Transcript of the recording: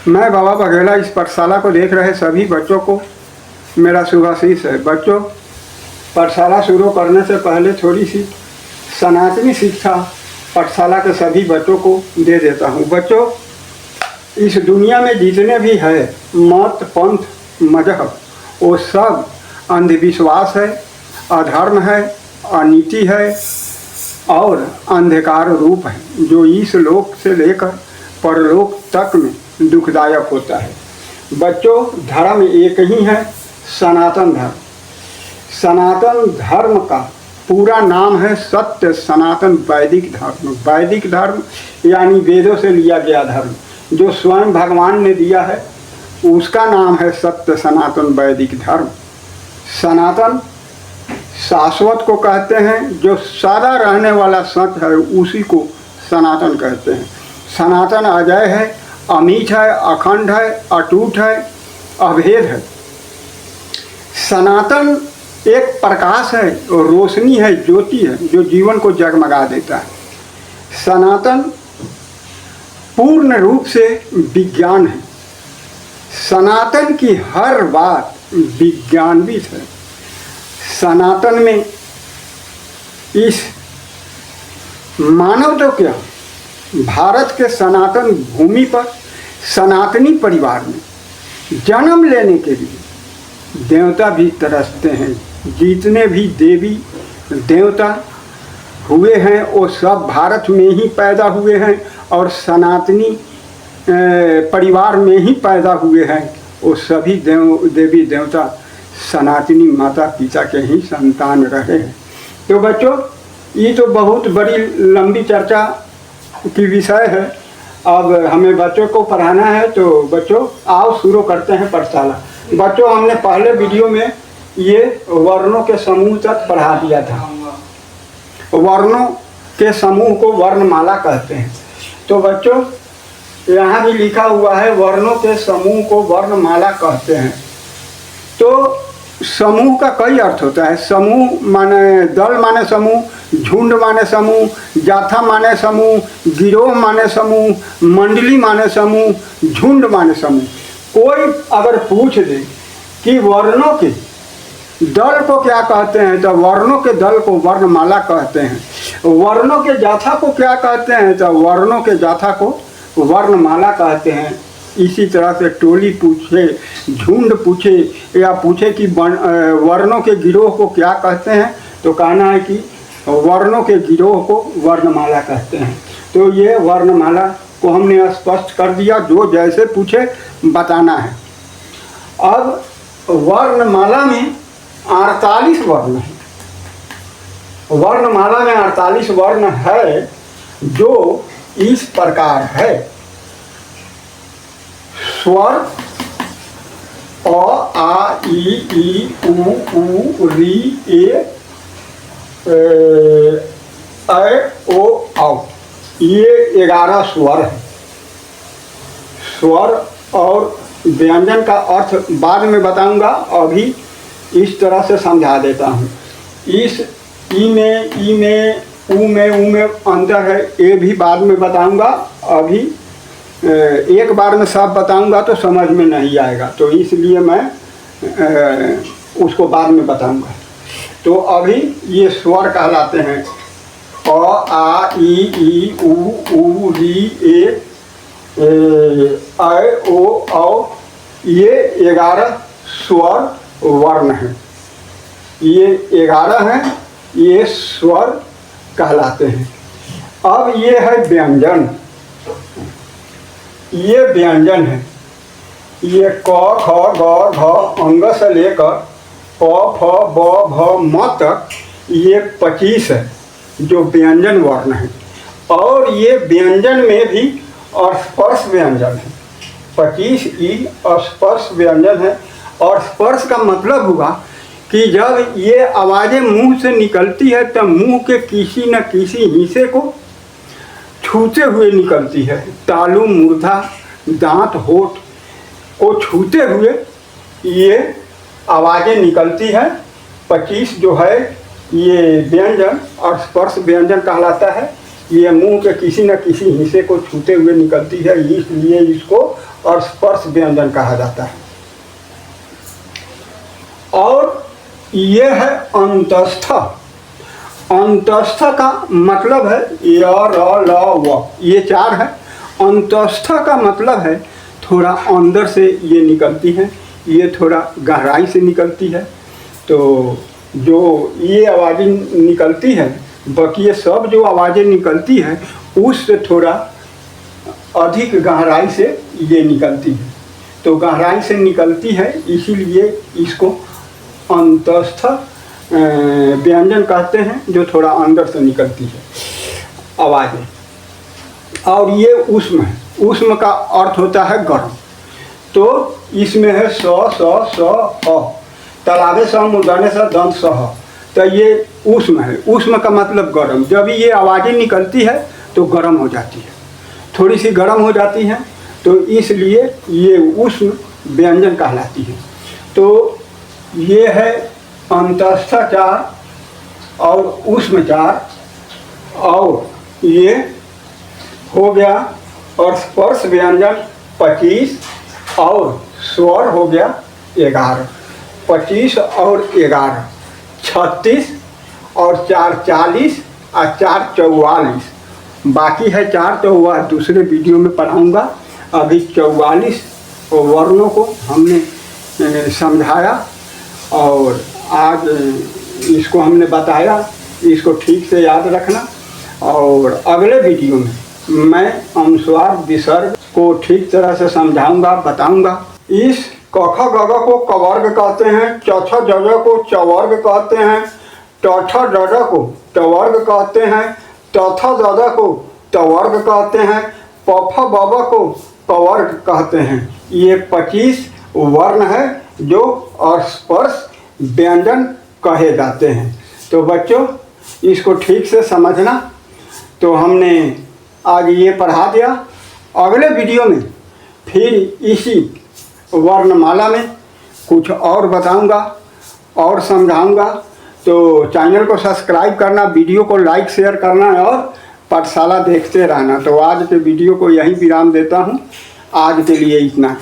मैं बाबा बघेला इस पाठशाला को देख रहे सभी बच्चों को मेरा शुभाशीष है। बच्चों, पाठशाला शुरू करने से पहले थोड़ी सी सनातनी शिक्षा पाठशाला के सभी बच्चों को दे देता हूँ। बच्चों, इस दुनिया में जितने भी है मत, पंथ, मजहब, वो सब अंधविश्वास है, अधर्म है, अनीति है और अंधकार रूप है, जो इस लोक से लेकर परलोक तक में दुखदायक होता है। बच्चों, धर्म एक ही है, सनातन धर्म। सनातन धर्म का पूरा नाम है सत्य सनातन वैदिक धर्म। वैदिक धर्म यानी वेदों से लिया गया धर्म, जो स्वयं भगवान ने दिया है, उसका नाम है सत्य सनातन वैदिक धर्म। सनातन शाश्वत को कहते हैं, जो सदा रहने वाला सत्य है उसी को सनातन कहते हैं। सनातन अजय है, अमीट है, अखंड है, अटूट है, अभेद है। सनातन एक प्रकाश है, रोशनी है, ज्योति है, जो जीवन को जगमगा देता है। सनातन पूर्ण रूप से विज्ञान है। सनातन की हर बात विज्ञानविद है। सनातन में इस मानव तो क्या, भारत के सनातन भूमि पर सनातनी परिवार में जन्म लेने के लिए देवता भी तरसते हैं। जितने भी देवी देवता हुए हैं वो सब भारत में ही पैदा हुए हैं और सनातनी परिवार में ही पैदा हुए हैं। वो सभी देवी देवता सनातनी माता पिता के ही संतान रहे हैं। तो बच्चों, ये तो बहुत बड़ी लंबी चर्चा की विषय है। अब हमें बच्चों को पढ़ाना है, तो बच्चों आओ शुरू करते हैं पाठशाला। बच्चों, हमने पहले वीडियो में ये वर्णों के समूह तक पढ़ा दिया था। वर्णों के समूह को वर्णमाला कहते हैं। तो बच्चों, यहाँ भी लिखा हुआ है वर्णों के समूह को वर्णमाला कहते हैं। तो समूह का कई अर्थ होता है। समूह माने दल माने समूह, झुंड माने समूह, जाथा माने समूह, गिरोह माने समूह, मंडली माने समूह, झुंड माने समूह। कोई अगर पूछ दे कि वर्णों के दल को क्या कहते हैं, तो वर्णों के दल को वर्णमाला कहते हैं। वर्णों के जाथा को क्या कहते हैं, तो वर्णों के जाथा को वर्णमाला कहते हैं। इसी तरह से टोली पूछे, झुंड पूछे या पूछे कि वर्णों के गिरोह को क्या कहते हैं, तो कहना है कि वर्णों के गिरोह को वर्णमाला कहते हैं। तो ये वर्णमाला को हमने स्पष्ट कर दिया, जो जैसे पूछे बताना है। अब वर्णमाला में 48 वर्ण है। वर्णमाला में 48 वर्ण है, जो इस प्रकार है। स्वर अ, आ, ई, उ, री, ए, ओ, औ। ये 11 स्वर है। स्वर और व्यंजन का अर्थ बाद में बताऊंगा, अभी इस तरह से समझा देता हूँ। इस ई में ऊ में अंतर है, ये भी बाद में बताऊंगा। अभी एक बार में सब बताऊंगा तो समझ में नहीं आएगा, तो इसलिए मैं उसको बाद में बताऊंगा। तो अभी ये स्वर कहलाते हैं। अ, आ, ई, उ, री, ए, ओ, औ। ये 11 स्वर वर्ण हैं। ये 11 हैं, ये स्वर कहलाते हैं। अब ये है व्यंजन। ये व्यंजन है। ये क, ख, ग, घ अंग से लेकर प, फ, ब, भ, म तक ये 25 है, जो व्यंजन वर्ण है। और ये व्यंजन में भी स्पर्श व्यंजन है। 25 ई स्पर्श व्यंजन है। और स्पर्श का मतलब हुआ कि जब ये आवाज़ें मुंह से निकलती है, तब मुंह के किसी न किसी हिस्से को छूते हुए निकलती है। तालू, मूर्धा, दांत, होठ को छूते हुए ये आवाज़ें निकलती है। 25 जो है ये व्यंजन और स्पर्श व्यंजन कहलाता है। ये मुंह के किसी न किसी हिस्से को छूते हुए निकलती है, इसलिए इसको स्पर्श व्यंजन कहा जाता है। और ये है अंतस्थ। अंतस्थ का मतलब है य र ल व, ये 4 है। अंतस्थ का मतलब है थोड़ा अंदर से ये निकलती है, ये थोड़ा गहराई से निकलती है। तो जो ये आवाज़ें निकलती है, बाकी ये सब जो आवाज़ें निकलती है उससे थोड़ा अधिक गहराई से ये निकलती है। तो गहराई से निकलती है, इसीलिए इसको अंतस्थ व्यंजन कहते हैं, जो थोड़ा अंदर से निकलती है आवाज़ें। और ये ऊष्म है। ऊष्म का अर्थ होता है गर्म। तो इसमें है स स स अ, तालाबे स मूर्धन्य स दंत सह। तो ये ऊष्म है। ऊष्म का मतलब गर्म। जब ये आवाज़ें निकलती है तो गर्म हो जाती है, थोड़ी सी गर्म हो जाती है, तो इसलिए ये ऊष्म व्यंजन कहलाती है। तो ये है अंतस्थ 4 और ऊष्म 4, और ये हो गया। और स्पर्श व्यंजन 25 और स्वर हो गया 11। 25 और 11 36 और 4 40 और 4 44। बाकी है 4 तो वह दूसरे वीडियो में पढ़ाऊँगा। अभी 44 वर्णों को हमने समझाया और आज इसको हमने बताया। इसको ठीक से याद रखना, और अगले वीडियो में मैं अनुस्वार विसर्ग को ठीक तरह से समझाऊंगा, बताऊंगा। इस क ख ग घ को कवर्ग कहते हैं, च छ ज झ को चवर्ग कहते हैं, ट ठ ड ढ को टवर्ग कहते हैं, त थ द ध को तवर्ग कहते हैं, प फ ब भ को कवर्ग कहते हैं। ये 25 वर्ण है जो स्पर्श व्यंजन कहे जाते हैं। तो बच्चों इसको ठीक से समझना। तो हमने आज ये पढ़ा दिया। अगले वीडियो में फिर इसी वर्णमाला में कुछ और बताऊंगा और समझाऊंगा। तो चैनल को सब्सक्राइब करना, वीडियो को लाइक शेयर करना और पाठशाला देखते रहना। तो आज के वीडियो को यहीं विराम देता हूँ। आज के लिए इतना।